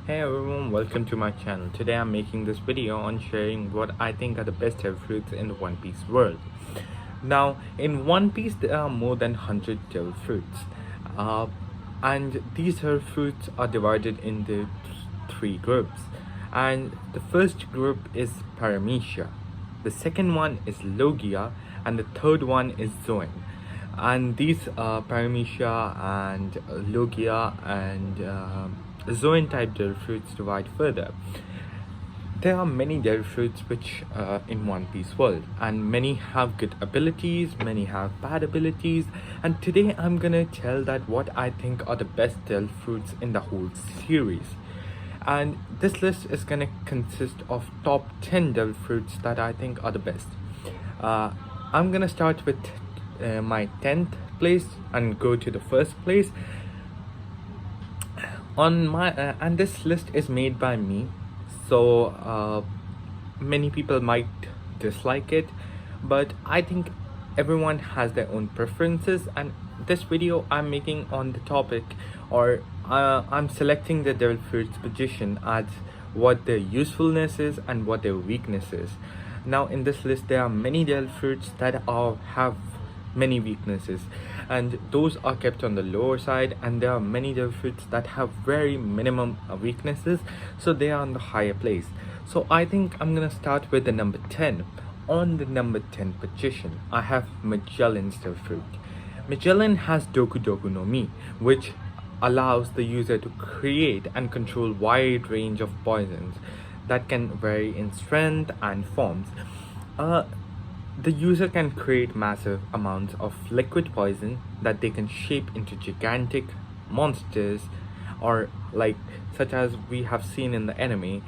Hey everyone, welcome to my channel. Today I'm making this video on sharing what I think are the best devil fruits in the One Piece world. Now, in One Piece there are more than 100 devil fruits. Uh, and these devil fruits are divided into three groups. And the first group is Paramecia. The second one is Logia, and the third one is Zoan. And these Paramecia and Logia and Zoan type devil fruits divide further. There are many devil fruits which in One Piece world, and many have good abilities, many have bad abilities, and today I'm gonna tell that what I think are the best devil fruits in the whole series. And this list is gonna consist of top 10 devil fruits that I think are the best. uh, I'm gonna start with my 10th place and go to the first place on my and this list is made by me, so many people might dislike it, but I think everyone has their own preferences, and this video I'm making on the topic, or I'm selecting the devil fruits position as what their usefulness is and what their weakness is. Now in this list there are many devil fruits that have many weaknesses, and those are kept on the lower side, and there are many devil fruits that have very minimum weaknesses, so they are on the higher place. So I think I'm gonna start with the number 10. On the number 10 position I have Magellan's devil fruit. Magellan has Doku Doku no Mi, which allows the user to create and control wide range of poisons that can vary in strength and forms. The user can create massive amounts of liquid poison that they can shape into gigantic monsters, or like such as we have seen in the anime,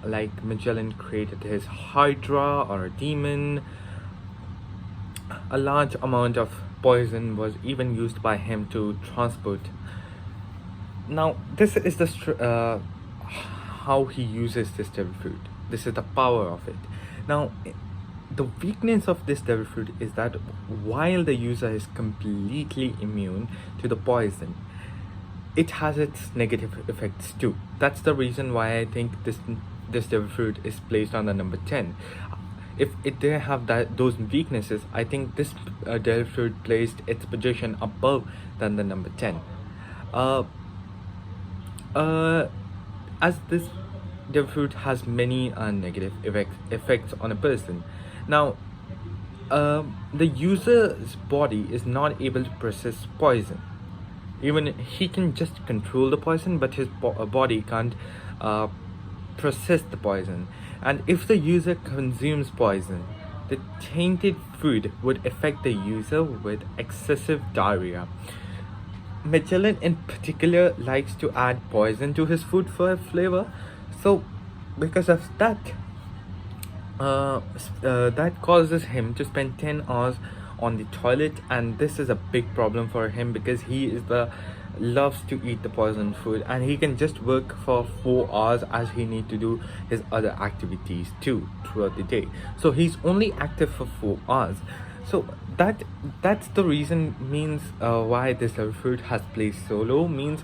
like Magellan created his Hydra or a demon. A large amount of poison was even used by him to transport. Now this is how he uses this devil fruit. This is the power of it. Now the weakness of this devil fruit is that while the user is completely immune to the poison, it has its negative effects too. That's the reason why I think this devil fruit is placed on the number 10. If it didn't have those weaknesses, I think this devil fruit placed its position above than the number 10. uh, uh, as this devil fruit has many negative effects on a person. Now the user's body is not able to process poison. Even he can just control the poison, but his body can't uh, process the poison. And if the user consumes poison, the tainted food would affect the user with excessive diarrhea. Magellan in particular likes to add poison to his food for flavor, so because of that, that causes him to spend 10 hours on the toilet, and this is a big problem for him because he is the loves to eat the poisoned food, and he can just work for 4 hours as he need to do his other activities too throughout the day, so he's only active for 4 hours. So that's the reason, means why this fruit has placed so low. Means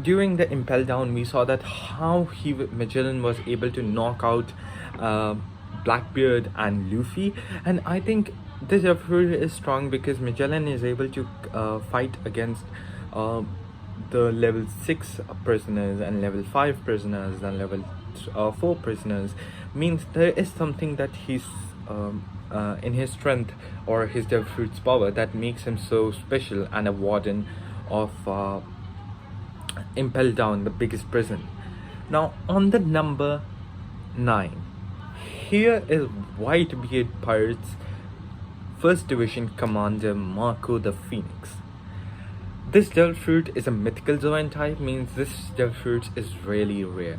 during the Impel Down we saw that how Magellan was able to knock out Blackbeard and Luffy, and I think this fruit is strong because Magellan is able to fight against uh, the level 6 prisoners and level 5 prisoners and level 4 prisoners. Means there is something that he's in his strength or his devil fruit's power that makes him so special and a warden of Impel Down, the biggest prison. Now on the number 9, here is Whitebeard Pirates First Division Commander Marco the Phoenix. This devil fruit is a mythical Zoan type, means this devil fruit is really rare.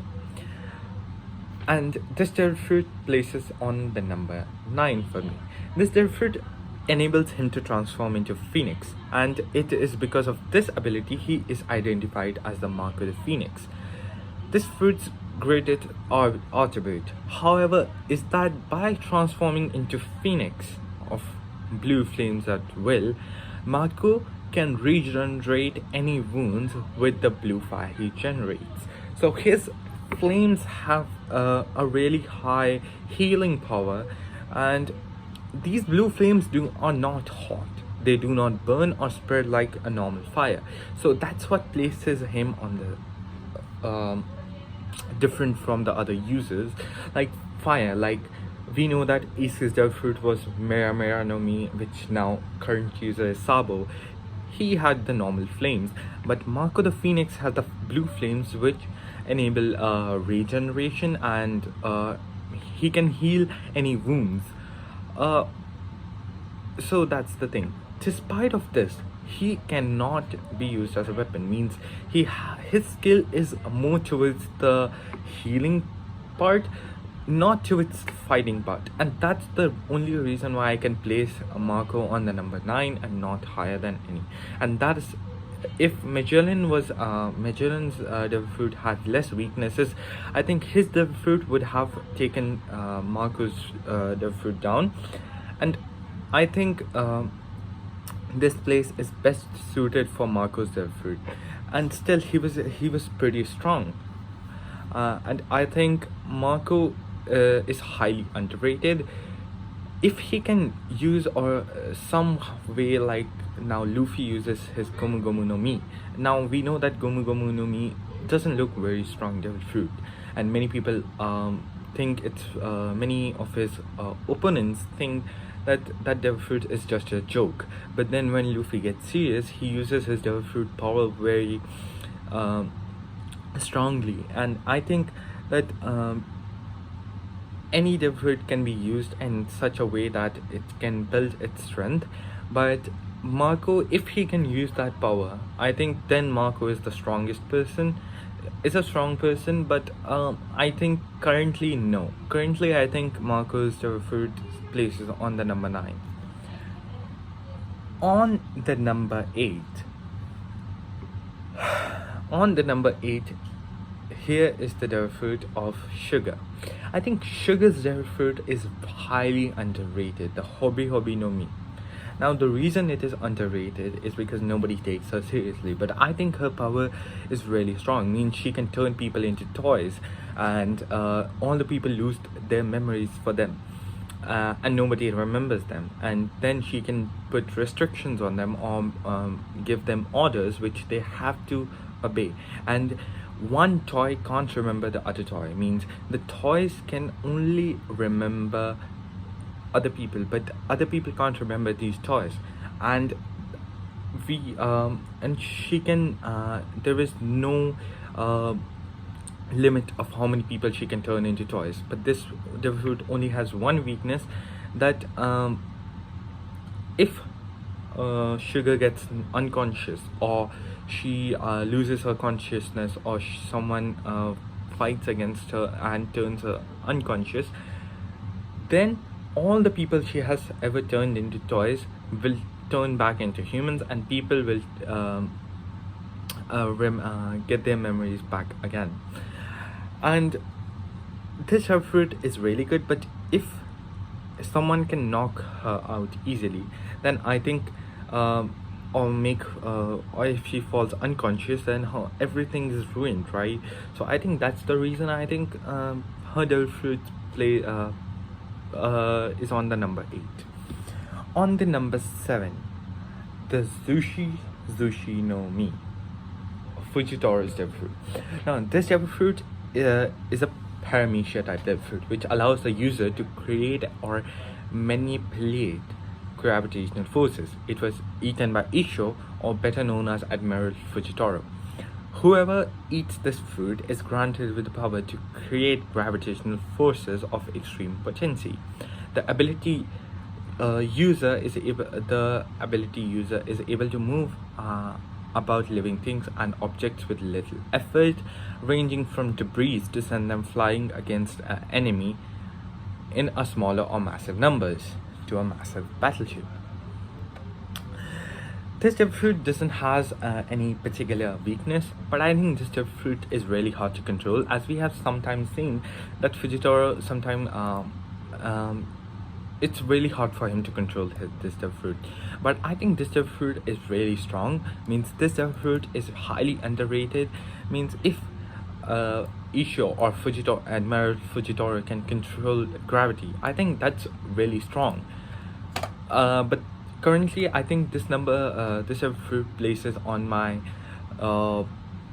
And this devil fruit places on the number 9 for me. This devil fruit enables him to transform into Phoenix, and it is because of this ability he is identified as the Marco the Phoenix. This fruit's greatest attribute, however, is that by transforming into Phoenix of blue flames at will, Marco can regenerate any wounds with the blue fire he generates. So his flames have a really high healing power, and these blue flames are not hot. They do not burn or spread like a normal fire. So that's what places him on the different from the other users. Like fire, like we know that Ace's devil fruit was Mera Mera no Mi, which now current user is Sabo. He had the normal flames, but Marco the Phoenix has the blue flames, which enable regeneration, and he can heal any wounds. Uh, so that's the thing. Despite of this, he cannot be used as a weapon. Means his skill is more towards the healing part, not towards fighting part, and that's the only reason why I can place Marco on the number 9 and not higher than any. And that is, if Magellan's devil fruit had less weaknesses, I think his devil fruit would have taken Marco's devil fruit down. And I think this place is best suited for Marco's devil fruit, and still he was pretty strong. And I think Marco is highly underrated. If he can use, or some way, like now Luffy uses his Gomu Gomu no Mi. Now we know that Gomu Gomu no Mi doesn't look very strong devil fruit, and many people think it's many of his opponents think that devil fruit is just a joke. But then when Luffy gets serious, he uses his devil fruit power very strongly, and I think that any devil fruit can be used in such a way that it can build its strength. But Marco, if he can use that power, I think then Marco is the strongest person, is a strong person. But I think currently no. Currently I think Marco's devil fruit places on the number 9. On the number 8. On the number 8, here is the devil fruit of Sugar. I think Sugar's devil fruit is highly underrated, the Hobi Hobi no Mi. Now the reason it is underrated is because nobody takes her seriously, but I think her power is really strong. Means she can turn people into toys, and all the people lose their memories for them, and nobody remembers them. And then she can put restrictions on them, or give them orders which they have to obey. And one toy can't remember the other toy. Means the toys can only remember other people, but other people can't remember these toys. And she can there is no limit of how many people she can turn into toys. But this devil fruit only has one weakness, that if Sugar gets unconscious, or she loses her consciousness, or someone fights against her and turns her unconscious, then all the people she has ever turned into toys will turn back into humans, and people will get their memories back again. And this devil fruit is really good, but if someone can knock her out easily, then I think or if she falls unconscious, then everything is ruined, right? So I think that's the reason I think her devil fruit play is on the number 8. On the number 7, the Zushi no Mi, Fujitori's devil fruit. Now this devil fruit is a paramecia type devil fruit, which allows the user to create or manipulate gravitational forces. It was eaten by Isho, or better known as Admiral Fujitaro. Whoever eats this fruit is granted with the power to create gravitational forces of extreme potency. The ability user is able to move about living things and objects with little effort, ranging from debris to send them flying against an enemy in a smaller or massive numbers to a massive battleship. This devil fruit doesn't has any particular weakness, but I think this devil fruit is really hard to control, as we have sometimes seen that Fujitaro it's really hard for him to control this devil fruit. But I think this devil fruit is really strong. Means this devil fruit is highly underrated. Means if Isho or Fujito Admiral Fujitoro can control gravity. I think that's really strong. But currently, I think this fruit places on my uh,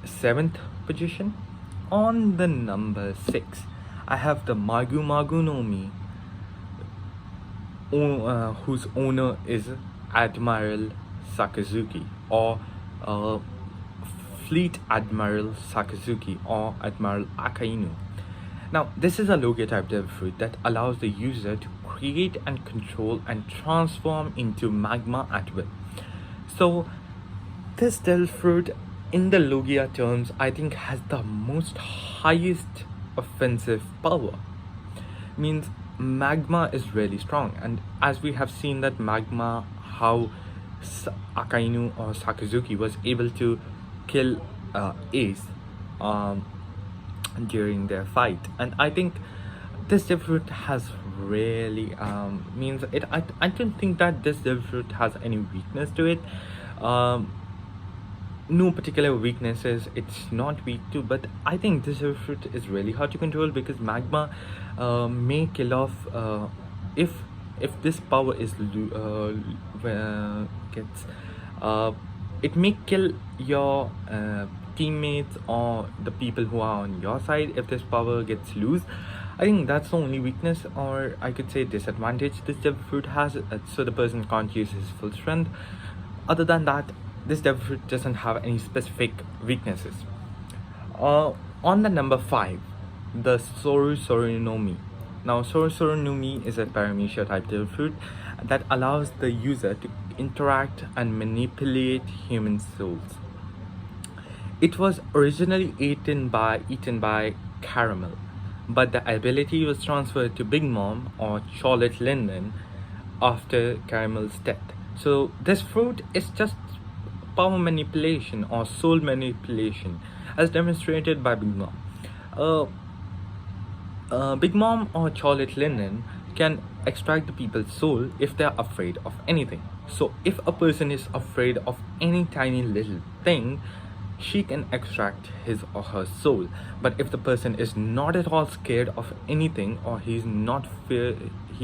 seventh position. On the number six, I have the Magu Magu no Mi, whose owner is Admiral Sakazuki, or uh, Fleet Admiral Sakazuki, or Admiral Akainu. Now, this is a Logia type devil fruit that allows the user to create and control and transform into magma at will. So, this devil fruit, in the Logia terms, I think has the most highest offensive power. Means magma is really strong, and as we have seen that magma, how Akainu or Sakazuki was able to kill Ace during their fight, and I think this devil fruit has really means it. I don't think that this devil fruit has any weakness to it. No particular weaknesses it's not weak to, but I think this fruit is really hard to control because magma may kill off if this power is gets it may kill your teammates or the people who are on your side if this power gets loose. I think that's the only weakness, or I could say disadvantage this devil fruit has, so the person can't use his full strength. Other than that, this devil fruit doesn't have any specific weaknesses. On the number 5, the Soru Soru no Mi. Now, Soru Soru no Mi is a Paramecia type devil fruit that allows the user to interact and manipulate human souls. It was originally eaten by Caramel, but the ability was transferred to Big Mom or Charlotte Linden after Caramel's death. So this fruit is just power manipulation or soul manipulation, as demonstrated by Big Mom. Big Mom or Charlotte Linden can extract the people's soul if they are afraid of anything. So if a person is afraid of any tiny little thing, she can extract his or her soul. But if the person is not at all scared of anything, or he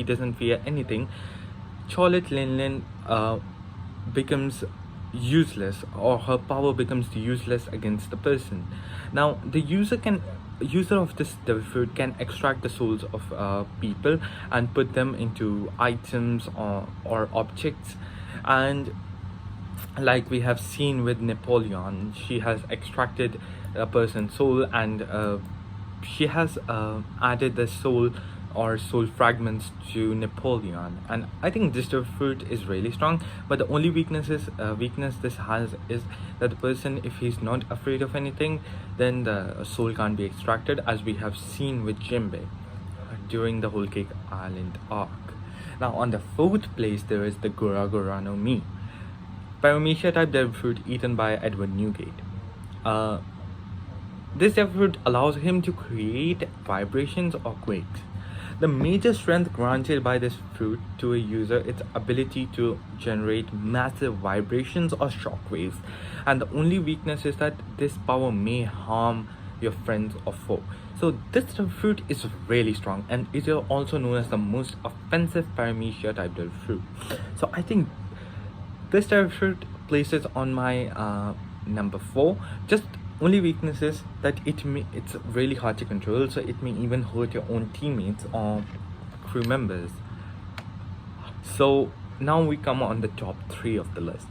doesn't fear anything, Charlotte Linden becomes useless, or her power becomes useless against the person. Now, the user of this devil fruit can extract the souls of people and put them into items or objects, and like we have seen with Napoleon, she has extracted a person's soul, and she has added the soul or soul fragments to Napoleon. And I think this fruit is really strong, but the only weakness this has is that the person, if he's not afraid of anything, then the soul can't be extracted, as we have seen with Jinbei during the Whole Cake Island arc. Now, on the 4th place, there is the Gura Gura no Mi, Paramecia type devil fruit eaten by Edward Newgate. This devil fruit allows him to create vibrations or quakes. The major strength granted by this fruit to a user is its ability to generate massive vibrations or shockwaves, and the only weakness is that this power may harm your friends or foe. So this fruit is really strong, and it is also known as the most offensive Paramecia type devil fruit. So I think this devil fruit places on my number 4. Just only weakness is that it's really hard to control, so it may even hurt your own teammates or crew members. So now we come on the top 3 of the list.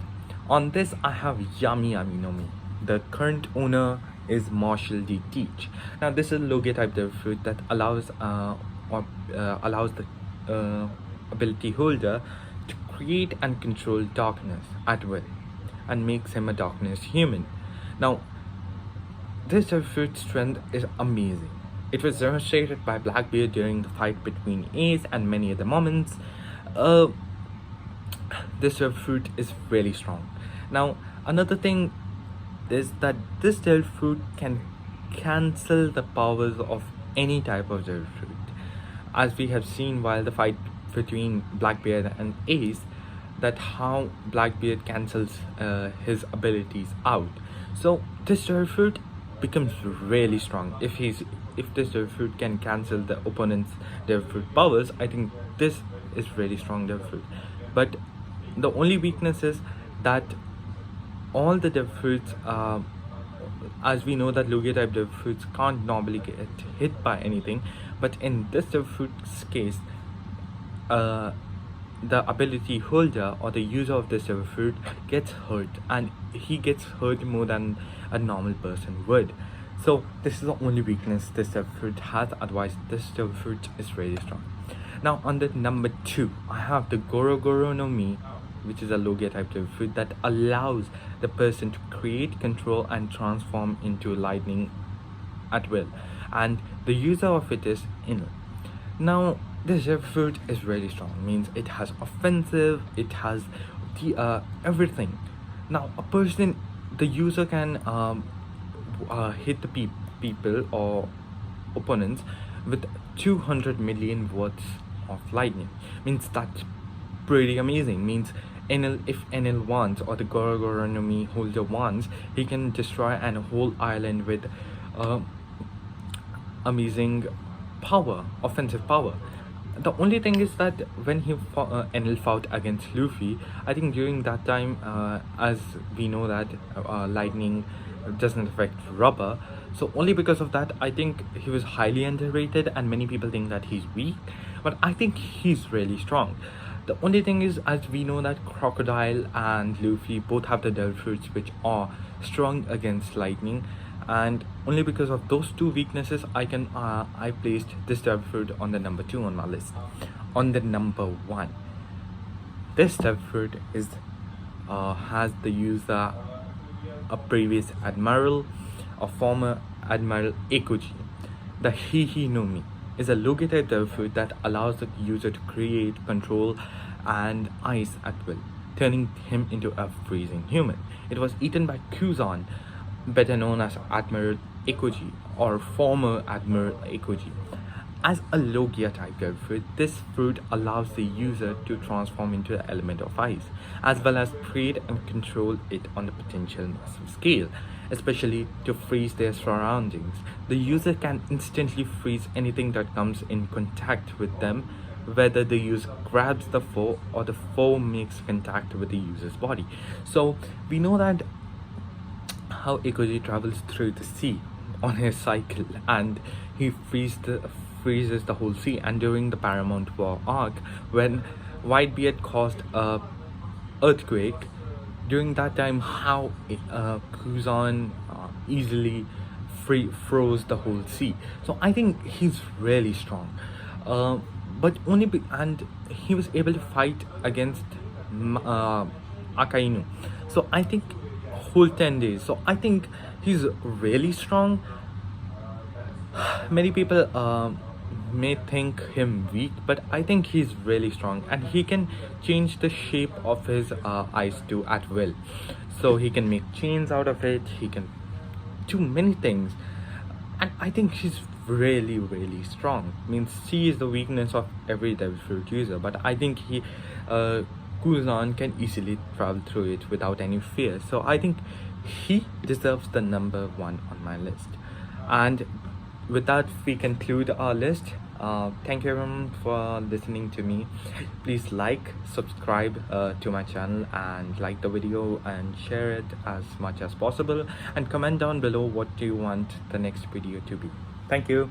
On this, I have Yami Yami no Mi. The current owner is Marshall D. Teach. Now, this is a Logia type devil fruit that allows the ability holder to create and control darkness at will, and makes him a darkness human. Now, this devil fruit's strength is amazing. It was demonstrated by Blackbeard during the fight between Ace and many other moments. This devil fruit is really strong. Now, another thing is that this devil fruit can cancel the powers of any type of devil fruit, as we have seen while the fight between Blackbeard and Ace, that how Blackbeard cancels his abilities out. So this devil fruit becomes really strong. If this devil fruit can cancel the opponent's devil fruit powers, I think this is really strong devil fruit. But the only weakness is that all the devil fruits, as we know that Lugia type devil fruits can't normally get hit by anything, but in this devil fruit's case, the ability holder or the user of this devil fruit gets hurt, and he gets hurt more than a normal person would. So this is the only weakness this devil fruit has. Otherwise, this devil fruit is really strong. Now on the number 2, I have the Goro Goro no Mi, which is a Logia type devil fruit that allows the person to create, control, and transform into lightning at will, and the user of it is Enel. Now this devil fruit is really strong, means it has offensive, it has the everything. Now the user can hit the people or opponents with 200 million watts of lightning, means that's pretty amazing. Means if Enel wants, or the Goro Goro no Mi holder wants, he can destroy an whole island with amazing power, offensive power. The only thing is that when Enel fought against Luffy, I think during that time, as we know that lightning doesn't affect rubber, so only because of that I think he was highly underrated, and many people think that he's weak, but I think he's really strong. The only thing is, as we know that Crocodile and Luffy both have the devil fruits which are strong against lightning, and only because of those two weaknesses I placed this devil fruit on the number 2 on my list. On the number 1, this devil fruit is has the user a previous admiral, a former Admiral Ekoji. The Hihi no Mi is a Logia type devil fruit that allows the user to create, control, and ice at will, turning him into a freezing human. It was eaten by Kuzan, better known as Admiral Ekoji or former Admiral Ekoji. As a Logia type devil fruit, this fruit allows the user to transform into the element of ice, as well as create and control it on the potential massive scale, especially to freeze their surroundings. The user can instantly freeze anything that comes in contact with them, whether the user grabs the foe or the foe makes contact with the user's body. So we know that how Ekoji travels through the sea on his cycle, and he freezes the whole sea. And during the Paramount War arc, when Whitebeard caused a earthquake, during that time how Kuzan easily froze the whole sea. So I think he's really strong, but and he was able to fight against Akainu, so I think whole 10 days. So I think he's really strong. Many people may think him weak, but I think he's really strong, and he can change the shape of his eyes to at will. So he can make chains out of it, he can do many things, and I think he's really strong. Means C is the weakness of every devil fruit user, but I think Kuzan can easily travel through it without any fear. So I think he deserves the number 1 on my list. And with that, we conclude our list. Thank you everyone for listening to me. Please like, subscribe to my channel, and like the video and share it as much as possible, and comment down below what do you want the next video to be. Thank you.